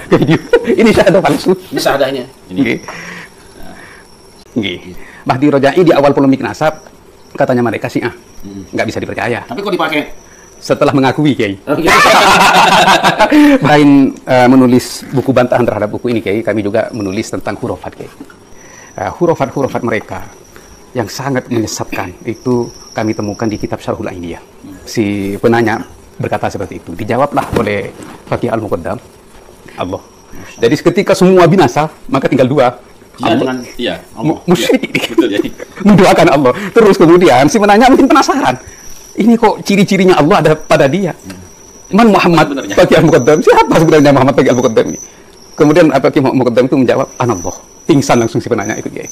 ke video. Ini syahadah palsu. Ini syahadahnya. Nggih. Nggih. Mahdi Rojai di awal polemik nasab katanya mereka Syiah. Nggak bisa dipercaya. Tapi kok dipakai? Setelah mengakui, Kiai. Okay. Selain menulis buku bantahan terhadap buku ini, Kiai, kami juga menulis tentang hurufat, Kiai. Hurufat mereka yang sangat menyesatkan itu kami temukan di kitab Syarhul Ainiyah. Si penanya berkata seperti itu. Dijawablah oleh Faqih Al-Muqaddam, Allah. Jadi ketika semua binasa, maka tinggal dua. Ya, dengan Allah. Musyrik. Ya, betul, ya. Mendoakan Allah. Terus kemudian si penanya mungkin penasaran. Ini kok ciri-cirinya Allah ada pada dia? Man Muhammad Faqih Al-Muqaddam? Siapa sebenarnya Muhammad Faqih Al-Muqaddam ini? Kemudian Faqih Al-Muqaddam itu menjawab, Anallah. Pingsan langsung si penanya itu, Kiai.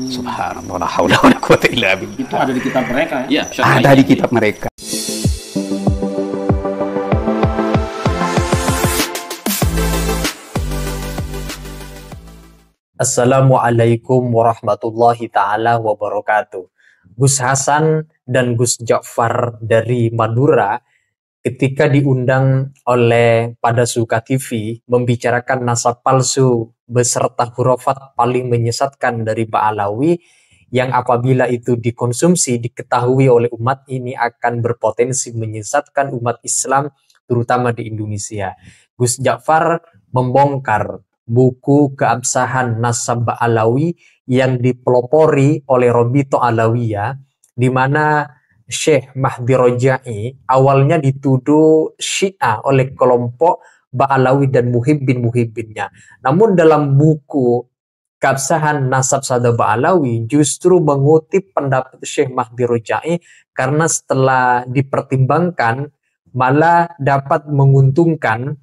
Subhanallah, la haula wala quwwata illa billah. Itu ada di kitab mereka ya? Ada di kitab mereka. Assalamualaikum warahmatullahi ta'ala wabarakatuh. Gus Hasan dan Gus Ja'far dari Madura ketika diundang oleh Padasuka TV membicarakan nasab palsu beserta hurufat paling menyesatkan dari Ba'alawi yang apabila itu dikonsumsi diketahui oleh umat ini akan berpotensi menyesatkan umat Islam terutama di Indonesia. Gus Ja'far membongkar buku keabsahan nasab Ba'alawi yang dipelopori oleh Robito Alawiyah, di mana Syekh Mahdi Rojai awalnya dituduh Syiah oleh kelompok Ba'alawi dan muhibbin-muhibbinnya. Namun dalam buku keabsahan nasab sada Ba'alawi justru mengutip pendapat Syekh Mahdi Rojai karena setelah dipertimbangkan malah dapat menguntungkan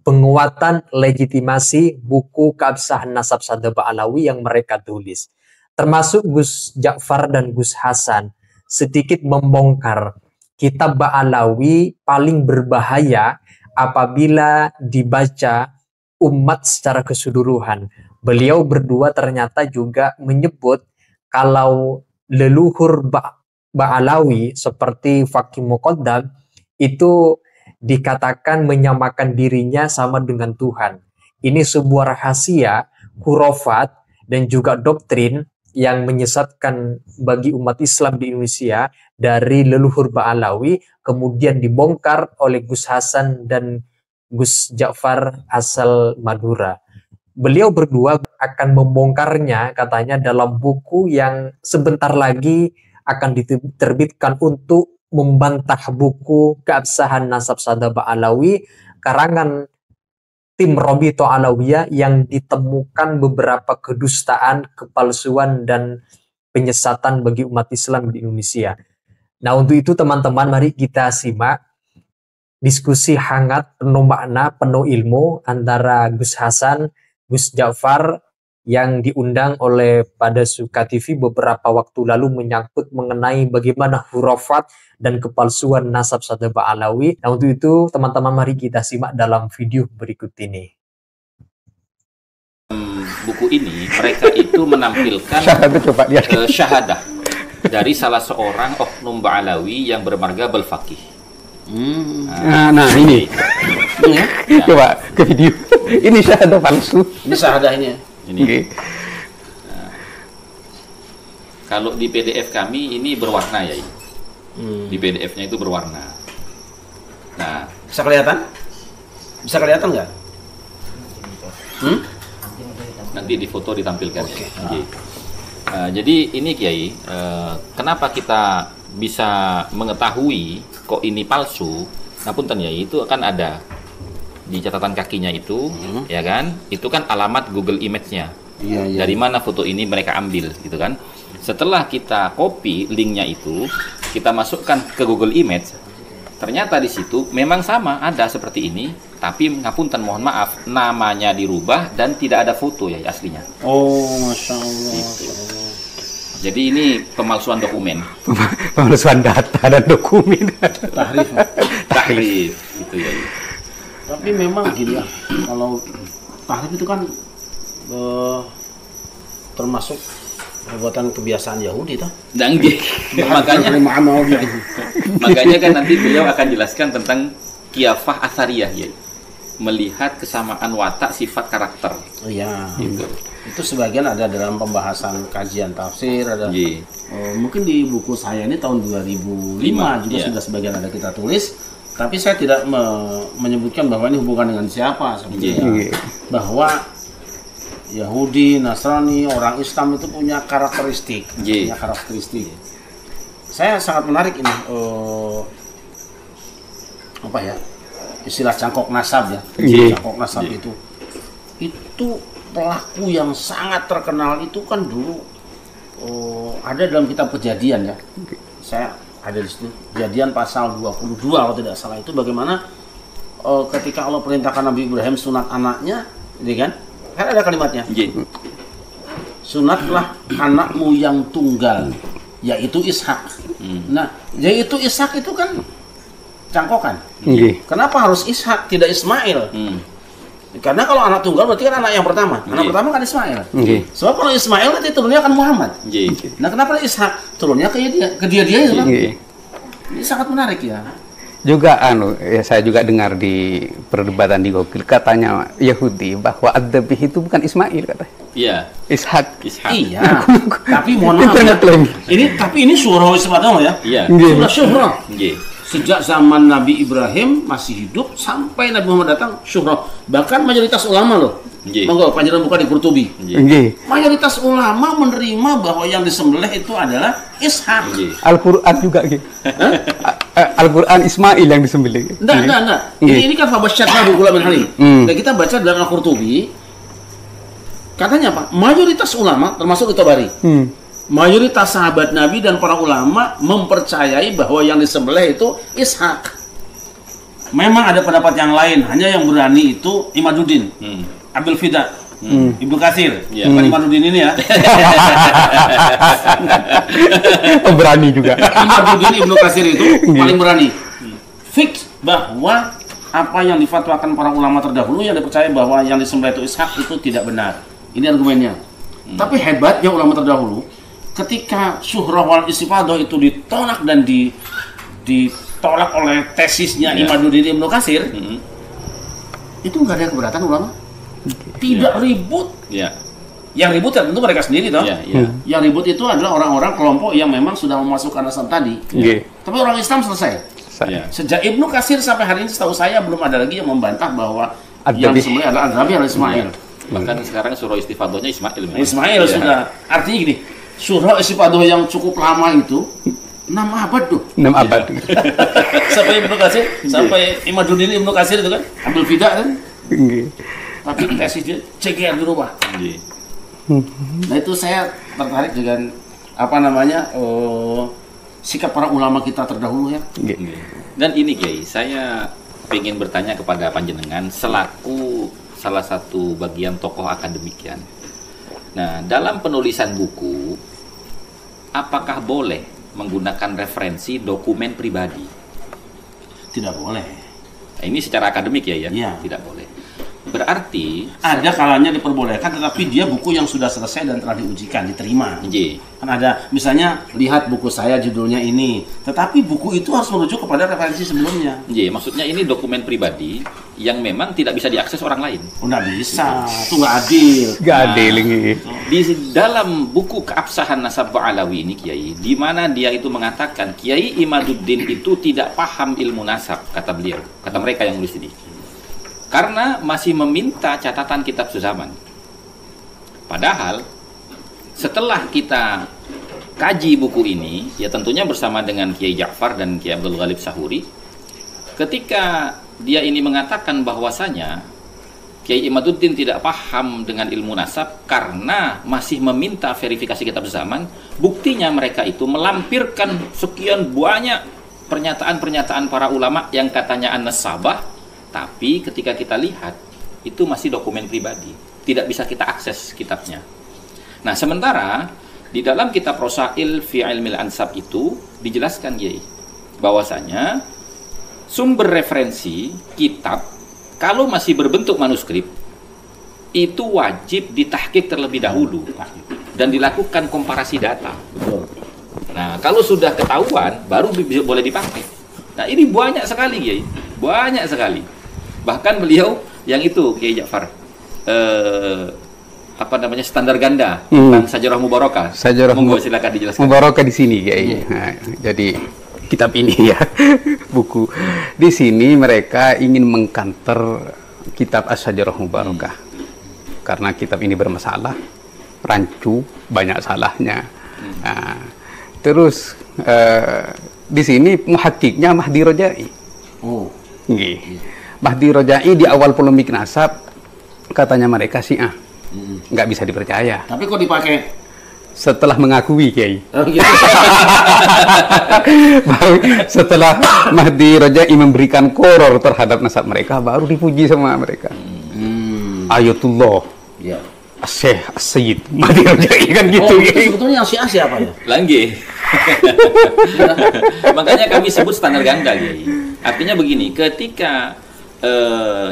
penguatan legitimasi buku keabsahan nasab sada Ba'alawi yang mereka tulis. Termasuk Gus Ja'far dan Gus Hasan sedikit membongkar kitab Ba'alawi paling berbahaya apabila dibaca umat secara keseluruhan. Beliau berdua ternyata juga menyebut kalau leluhur Ba'alawi seperti Faqih Muqaddam itu dikatakan menyamakan dirinya sama dengan Tuhan. Ini sebuah rahasia, khurafat, dan juga doktrin yang menyesatkan bagi umat Islam di Indonesia dari leluhur Ba'alawi, kemudian dibongkar oleh Gus Hasan dan Gus Ja'far asal Madura. Beliau berdua akan membongkarnya katanya dalam buku yang sebentar lagi akan diterbitkan untuk membantah buku keabsahan nasab sada Ba'alawi karangan tim Robito Alawiyah yang ditemukan beberapa kedustaan, kepalsuan, dan penyesatan bagi umat Islam di Indonesia. Nah, untuk itu teman-teman mari kita simak diskusi hangat, penuh makna, penuh ilmu antara Gus Hasan, Gus Ja'far yang diundang oleh Padasuka TV beberapa waktu lalu menyangkut mengenai bagaimana hurufat dan kepalsuan nasab sada Ba'alawi. Nah, untuk itu teman-teman mari kita simak dalam video berikut ini. Buku ini mereka itu menampilkan syahadah dari salah seorang oknum Ba'alawi yang bermarga Faqih. Nah ini ya. Coba ke video. Ini syahadah palsu. Ini syahadahnya. Ini. Okay. Kalau di PDF kami ini berwarna ya. Di PDF-nya itu berwarna. Nah, bisa kelihatan? Bisa kelihatan nggak? Nanti di foto ditampilkan. Okay. Jadi ini Kiai, kenapa kita bisa mengetahui kok ini palsu? Nah punten ya, itu akan ada di catatan kakinya itu, ya kan? Itu kan alamat Google Image-nya. Iya. Dari mana foto ini mereka ambil, gitu kan? Setelah kita copy linknya itu, kita masukkan ke Google Image, ternyata di situ memang sama, ada seperti ini, tapi ngapunten mohon maaf, namanya dirubah dan tidak ada foto ya aslinya. Oh, Masya Allah. Gitu. Jadi ini pemalsuan dokumen. Pemalsuan data dan dokumen. Tahrif, gitu ya. Tapi memang gini lah, kalau tahrif itu kan termasuk perbuatan kebiasaan Yahudi toh. Makanya kan nanti beliau akan jelaskan tentang Khilafah Atsariyah ya. melihat kesamaan watak, sifat, karakter. Iya. Gitu. Itu sebagian ada dalam pembahasan kajian tafsir, ada Nggih. mungkin di buku saya ini tahun 2005 juga iya. sudah sebagian ada kita tulis, tapi saya tidak menyebutkan bahwa ini hubungan dengan siapa sebetulnya. Nggih. Bahwa Yahudi, Nasrani, orang Islam itu punya karakteristik, Nggih. punya karakteristik. Saya sangat menarik ini apa ya, istilah cangkok nasab ya. Nggih. Cangkok nasab itu pelaku yang sangat terkenal itu kan dulu ada dalam kitab Kejadian ya. Saya ada di situ, Kejadian pasal 22 kalau tidak salah, itu bagaimana ketika Allah perintahkan Nabi Ibrahim sunat anaknya, gitu kan? Kan ada kalimatnya. Nggih. Sunatlah anakmu yang tunggal, yaitu Ishak. Nah, yaitu Ishak itu kan cangkokan. Nggih. Kenapa harus Ishak, tidak Ismail? Hmm. Karena kalau anak tunggal berarti kan anak yang pertama. Anak Nggih. pertama kan Ismail. Nggih. Sebab kalau Ismail nanti turunnya akan Muhammad. Nggih. Nah, kenapa Ishak turunnya ke dia itu kan? Nggih. Ini sangat menarik ya. Juga ya, saya juga dengar di perdebatan di Google, katanya Yahudi bahwa Ad-Dabih itu bukan Ismail, kata. Iya. Ishak. Ishak. Iya. Tapi mohon maaf Itu ya. ngeklaim. Tapi ini surah sebenarnya ya. Iya. Nggih. Sudah syuhrah. Nggih. Sejak zaman Nabi Ibrahim masih hidup sampai Nabi Muhammad datang syuhrah. Bahkan mayoritas ulama loh. Nggih. Monggo panjenengan buka di Qurtubi. Nggih. Nggih. Mayoritas ulama menerima bahwa yang disembelih itu adalah Ishak. Nggih. Al-Qur'an juga gitu. Al-Qur'an Ismail yang disembelih. Enggak. Nggih. Ini kan fabasyatna bi ghulamin halim. Dan kita baca dalam Al-Qurtubi, katanya apa? Mayoritas ulama termasuk Tabari, mayoritas sahabat Nabi dan para ulama mempercayai bahwa yang disembelih itu Ishak. Memang ada pendapat yang lain, hanya yang berani itu Imaduddin, Abdul Fida, Ibnu Katsir. Iya. Bukan Imaduddin ini ya. Oh, berani juga. Imaduddin Ibnu Katsir itu paling berani. Fix bahwa apa yang difatwakan para ulama terdahulu yang dipercaya bahwa yang disembelih itu Ishak itu tidak benar. Ini argumennya. Tapi hebatnya ulama terdahulu, ketika syuhrah wal istifadah itu ditolak dan ditolak oleh tesisnya Imaduddin Ibnu Katsir, itu nggak ada keberatan ulama. Tidak ribut. Iya. Yang ribut ya tentu mereka sendiri toh. Iya, iya. Yang ribut itu adalah orang-orang kelompok yang memang sudah memasukkan asal tadi. Nggih. Tapi orang Islam selesai. Iya. Sejak Ibnu Katsir sampai hari ini setahu saya belum ada lagi yang membantah bahwa yang Ad-Dabih. disembelih adalah Ad-Dabih adalah Ismail. Bahkan sekarang surah istifadahnya Ismail. memang. Ismail Iya. sudah. Artinya gini, surah istifadah yang cukup lama itu 6 abad tuh. 6 abad. Sampai Ibnu Katsir, sampai Imaduddin Ibnu Katsir itu kan, Abdul Fida kan. Nggih. Tapi tesis dia CGR dirubah. Nggih. Nah itu saya tertarik dengan apa namanya sikap para ulama kita terdahulu ya. Nggih. Nggih. Dan ini Kiai, saya ingin bertanya kepada panjenengan selaku salah satu bagian tokoh akademikian. Nah, dalam penulisan buku, apakah boleh menggunakan referensi dokumen pribadi? Tidak boleh. Nah, ini secara akademik ya, Iya. tidak boleh. Berarti, Ada kalanya diperbolehkan, tetapi dia buku yang sudah selesai dan telah diujikan, diterima. Nggih. Kan ada, misalnya lihat buku saya judulnya ini, tetapi buku itu harus merujuk kepada referensi sebelumnya. Nggih, maksudnya ini dokumen pribadi yang memang tidak bisa diakses orang lain. Oh, nggak bisa, itu nggak adil. Nggak adil nggih. Di dalam buku Keabsahan Nasab Ba'alawi ini Kiai, di mana dia itu mengatakan Kiai Imaduddin itu tidak paham ilmu nasab, kata beliau, kata mereka yang nulis ini. Karena masih meminta catatan kitab sezaman. Padahal setelah kita kaji buku ini, ya tentunya bersama dengan Kiai Ja'far dan Kiai Abdul Ghalib Sahuri, ketika dia ini mengatakan bahwasanya Kiai Imaduddin tidak paham dengan ilmu nasab karena masih meminta verifikasi kitab zaman, buktinya mereka itu melampirkan sekian banyak pernyataan-pernyataan para ulama yang katanya an-nasabah, tapi ketika kita lihat itu masih dokumen pribadi, tidak bisa kita akses kitabnya. Nah, sementara di dalam kitab Rosail fi Ilmil Ansab itu dijelaskan Kiai bahwasanya sumber referensi kitab kalau masih berbentuk manuskrip itu wajib ditahqiq terlebih dahulu dan dilakukan komparasi data. Betul. Nah, kalau sudah ketahuan baru boleh dipakai. Nah, ini banyak sekali Kiai, banyak sekali. Bahkan beliau yang itu Kiai Ja'far, apa namanya, standar ganda tentang Sajarah Mubarakah. Monggo silakan dijelaskan. Mubarakah di sini Kiai. Nah, jadi kitab ini ya, buku di sini mereka ingin mengkanter kitab As-Sajarah Mubarakah karena kitab ini bermasalah, rancu, banyak salahnya. Nah, terus di sini muhakkiknya Mahdi Rojai. Mahdi Rojai di awal polemik nasab katanya mereka Syiah, nggak bisa dipercaya. Tapi kok dipakai? Setelah mengakui Kiai. Oh, gitu. Baru setelah Mahdi Rojai memberikan koror terhadap nasab mereka, baru dipuji sama mereka. Ayatullah, Ya. Syekh Sayyid Mahdi Rojai kan gitu. Itu sebetulnya yang Syiah siapa ya? Langge. Makanya kami sebut standar ganda, Kiai. Artinya begini, ketika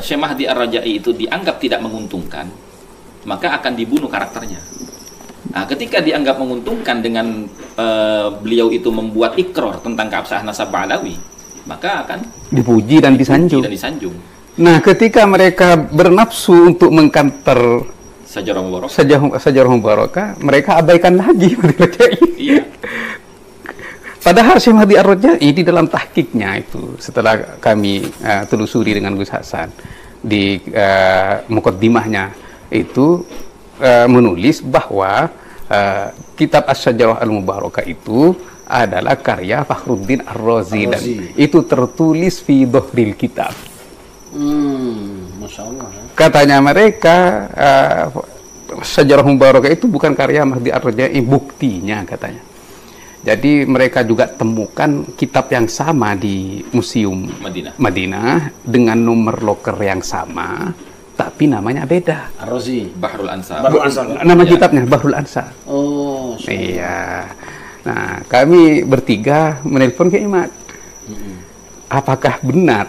Syekh Mahdi Ar-Rajai itu dianggap tidak menguntungkan, maka akan dibunuh karakternya. Nah, ketika dianggap menguntungkan dengan beliau itu membuat ikror tentang keabsahan nasab Ba'alawi, maka akan dipuji dan disanjung. Nah, ketika mereka bernafsu untuk mengkanter Sajarah Mubarakah, Sajarah Mubarakah, mereka abaikan lagi Mahdi Rojai. Iya. Padahal Syekh Mahdi Ar-Rajai di dalam tahqiqnya itu, setelah kami telusuri dengan Gus Hasan di muqaddimahnya itu menulis bahwa kitab As-Sajarah Al-Mubarakah itu adalah karya Fakhruddin Ar-Razi dan itu tertulis fi dhahril kitab. Masya Allah. Katanya mereka Sajarah Mubarakah itu bukan karya Mahdi Ar-Rajai, buktinya katanya. Jadi mereka juga temukan kitab yang sama di Museum Madinah dengan nomor loker yang sama, tapi namanya beda. Ar-Razi. Bahrul Ansar. Nama kitabnya Bahrul Ansar. Oh, iya. Nah, kami bertiga menelpon ke Imad. Apakah benar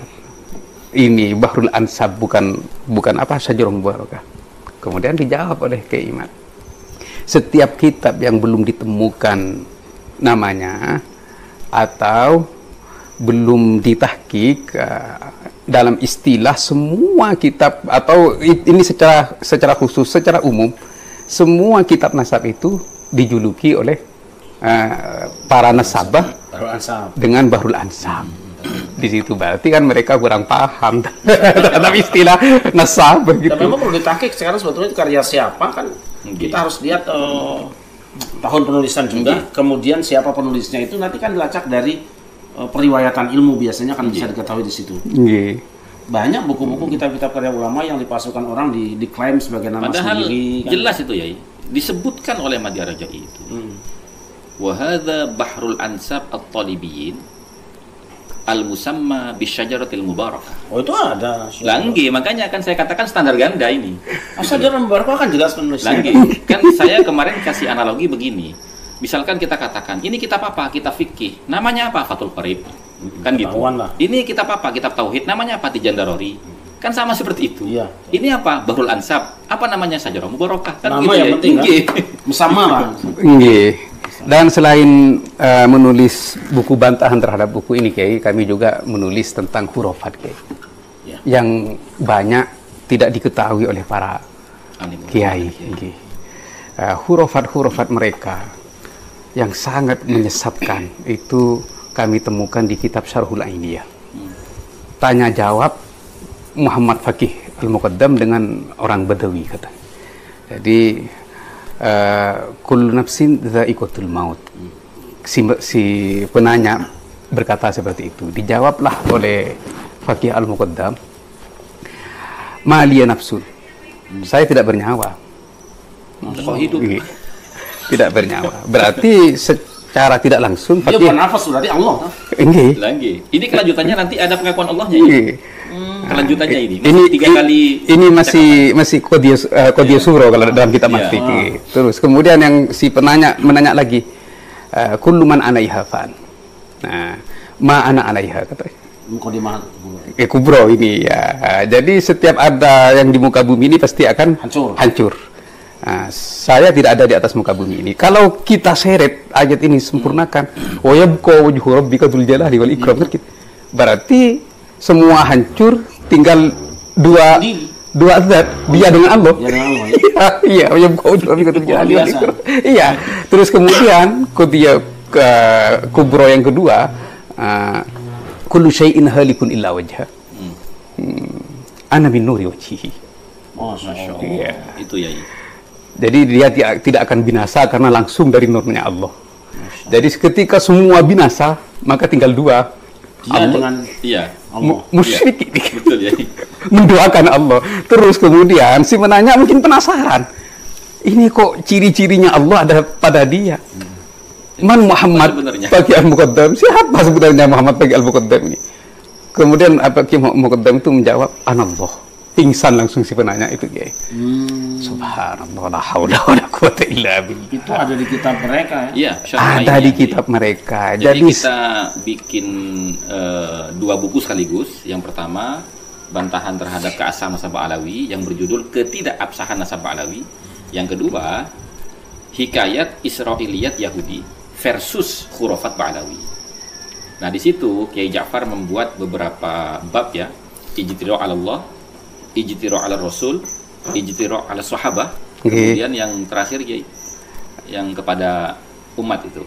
ini Bahrul Ansar bukan apa Sajarah Mubarakah? Kemudian dijawab oleh Kiai Imad. Setiap kitab yang belum ditemukan namanya atau belum ditahqiq dalam istilah semua kitab atau ini secara khusus, secara umum semua kitab nasab itu dijuluki oleh para nasabah dengan Bahrul Ansab. Di situ berarti kan mereka kurang paham terhadap istilah nasabah gitu. Tapi memang perlu ditahqiq sekarang sebetulnya karya siapa kan kita harus lihat tahun penulisan juga, kemudian siapa penulisnya itu nanti kan dilacak dari periwayatan ilmu biasanya kan bisa diketahui di situ. Banyak buku-buku kitab-kitab karya ulama yang dipalsukan orang diklaim sebagai nama padahal sendiri. Kan? Jelas itu ya, disebutkan oleh Mahdi Ar-Rajai itu. Wa hadza Bahrul Ansab At-Talibiyin Al-Musamma Bisyajaratil Mubarakah. Oh itu ada. Langgi, makanya akan saya katakan standar ganda ini. Sajarah Mubarakah kan jelas penulisnya. Langgi, kan saya kemarin kasih analogi begini. Misalkan kita katakan, ini kitab apa? Kitab fikih. Namanya apa? Fathul Qarib. Kan gitu. Ini kitab apa? Kitab Tauhid. Namanya apa? Tijan Darori. Kan sama seperti itu. Iya. Ini apa? Bahrul Ansab. Apa namanya? Sajarah Mubarakah. Kan nama gitu yang ya? penting kan? Sama lah. Dan selain menulis buku bantahan terhadap buku ini Kiai, kami juga menulis tentang khurafat Kiai. Yang banyak tidak diketahui oleh para kiai. Khurafat mereka yang sangat menyesatkan itu kami temukan di kitab Syarhul Ainiyah. Tanya jawab Muhammad Faqih Al-Muqaddam dengan orang Badawi kata. Jadi kullu nafsin dha'iqatul maut. Si penanya berkata seperti itu. Dijawablah oleh Faqih Al-Muqaddam, maliya nafsun. Saya tidak bernyawa. Kok hidup? Tidak bernyawa. Berarti secara tidak langsung dia bernafas berarti Allah. Lagi. Ini kelanjutannya nanti ada pengakuan Allahnya ya. Kelanjutannya ini tiga kali. Ini masih Qadiyah Suro kalau dalam kitab fikih. Terus kemudian yang si penanya menanya lagi, kullu man 'alaiha fan. Nah, ma ana 'alaiha katanya. Kubro ini ya. Jadi setiap ada yang di muka bumi ini pasti akan hancur. Nah, saya tidak ada di atas muka bumi ini. Kalau kita seret ayat ini sempurnakan, wa yabqa wajhu rabbika dzul jalali wal ikram. Berarti semua hancur, tinggal dua zat, dia dengan Allah. Ya dengan Allah. Ya. Iya, yang kau Luar biasa. Iya, terus kemudian dia ke kubro yang kedua, kullu syai'in halikun illa wajha. Ana min nuri wajhihi. Masya Allah. Iya. Itu ya. Jadi dia tidak akan binasa karena langsung dari nurnya Allah. Jadi ketika semua binasa, maka tinggal dua. Dia Allah. dengan Iya. Allah. Musyrik. Betul ya. Mendoakan Allah. Terus kemudian si penanya mungkin penasaran. Ini kok ciri-cirinya Allah ada pada dia? Man Muhammad sebenarnya? bagi Al-Muqaddam. Siapa sebenarnya Muhammad bagi Al-Muqaddam ini? Kemudian apa Ki Muqaddam itu menjawab, Anallah. Pingsan langsung si penanya itu, Kiai. Subhanallah, la haula wala quwata illa billah. Itu ada di kitab mereka ya. Iya, syarah Ada lainnya. di kitab mereka. Jadi kita bikin dua buku sekaligus. Yang pertama, bantahan terhadap keabsahan nasabah Alawi yang berjudul Ketidakabsahan Nasabah Alawi. Yang kedua, Hikayat Israiliyat Yahudi versus Khurafat Ba'alawi. Nah, di situ Kiai Ja'far membuat beberapa bab ya. Ijtira' 'ala Allah, Ijtira' 'ala Rasul, Ijtira' 'ala Sahabah. Kemudian yang terakhir Kiai, yang kepada umat itu.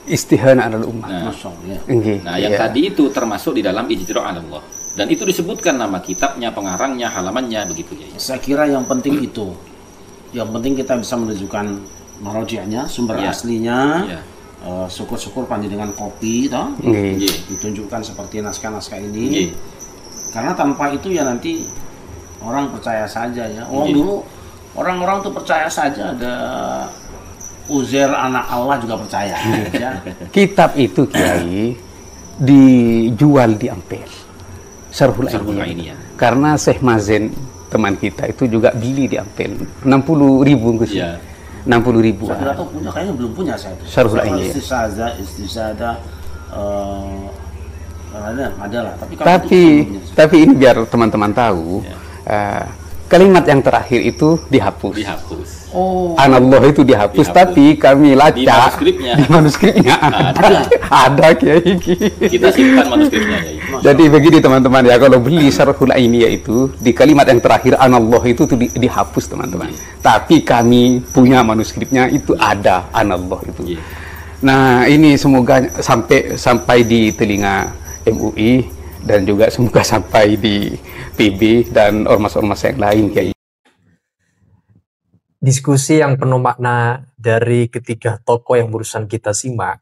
Istihana alal ummah. Nah, Masya Allah. Ya. Nggih, Nah, yang iya. tadi itu termasuk di dalam Ijtira' 'ala Allah. Dan itu disebutkan nama kitabnya, pengarangnya, halamannya begitu ya. Saya kira yang penting itu. Yang penting kita bisa menunjukkan marojiahnya, sumber Iya. aslinya. Iya. Syukur-syukur panjenengan kopi toh. Nggih. Nggih. Ditunjukkan seperti naskah-naskah ini. Nggih. Karena tanpa itu ya nanti orang percaya saja ya. Iya. Dulu orang-orang tuh percaya saja ada Uzair anak Allah juga percaya. Ya. Kitab itu Kiai dijual di Ampel. Syarhul Syarhul Ainiyah. Ainiyah. Karena Syekh Mazen teman kita itu juga beli di Ampel 60.000 Gus. Iya. 60.000. Saya kira tuh punya, kayaknya belum punya saya itu. Syarhul Ainiyah. Istisada, ada lah. Tapi kalau Tapi itu belum punya. ini biar teman-teman tahu, kalimat yang terakhir itu dihapus. Dihapus. Oh, Anallah itu dihapus, Dihapus. tapi kami lacak Di manuskripnya. di manuskripnya Ada. ada Kiai. Kita simpan manuskripnya ya. Jadi begini teman-teman ya, kalau beli Syarhul Ainiyah itu di kalimat yang terakhir Anallah itu tuh dihapus teman-teman. Tapi kami punya manuskripnya itu ada Anallah itu. Iya. Nah, ini semoga sampai di telinga MUI dan juga semoga sampai di PB dan ormas-ormas yang lain Kiai. Diskusi yang penuh makna dari ketiga tokoh yang barusan kita simak,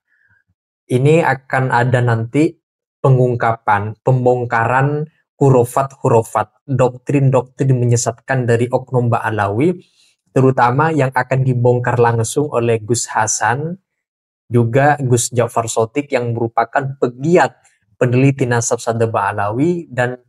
ini akan ada nanti pengungkapan, pembongkaran hurufat-hurufat, doktrin-doktrin menyesatkan dari oknum Ba'alawi, terutama yang akan dibongkar langsung oleh Gus Hasan, juga Gus Ja'far Shothiq yang merupakan pegiat peneliti nasab Sada Ba'alawi dan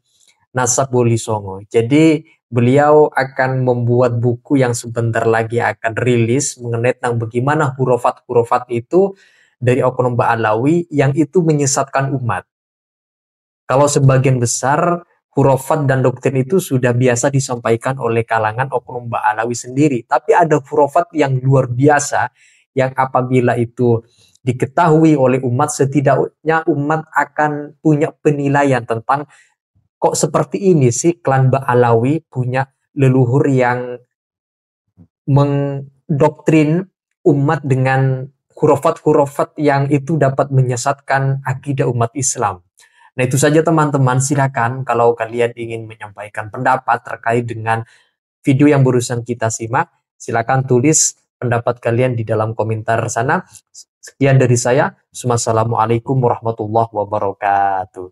nasab Wali Songo. Jadi beliau akan membuat buku yang sebentar lagi akan rilis mengenai tentang bagaimana hurufat-hurufat itu dari oknum Ba'alawi yang itu menyesatkan umat. Kalau sebagian besar hurufat dan doktrin itu sudah biasa disampaikan oleh kalangan oknum Ba'alawi sendiri, tapi ada hurufat yang luar biasa yang apabila itu diketahui oleh umat, setidaknya umat akan punya penilaian tentang kok seperti ini sih klan Ba'alawi punya leluhur yang mendoktrin umat dengan hurufat-hurufat yang itu dapat menyesatkan akidah umat Islam. Nah itu saja teman-teman, silakan kalau kalian ingin menyampaikan pendapat terkait dengan video yang barusan kita simak, silakan tulis pendapat kalian di dalam komentar sana. Sekian dari saya. Wassalamualaikum warahmatullahi wabarakatuh.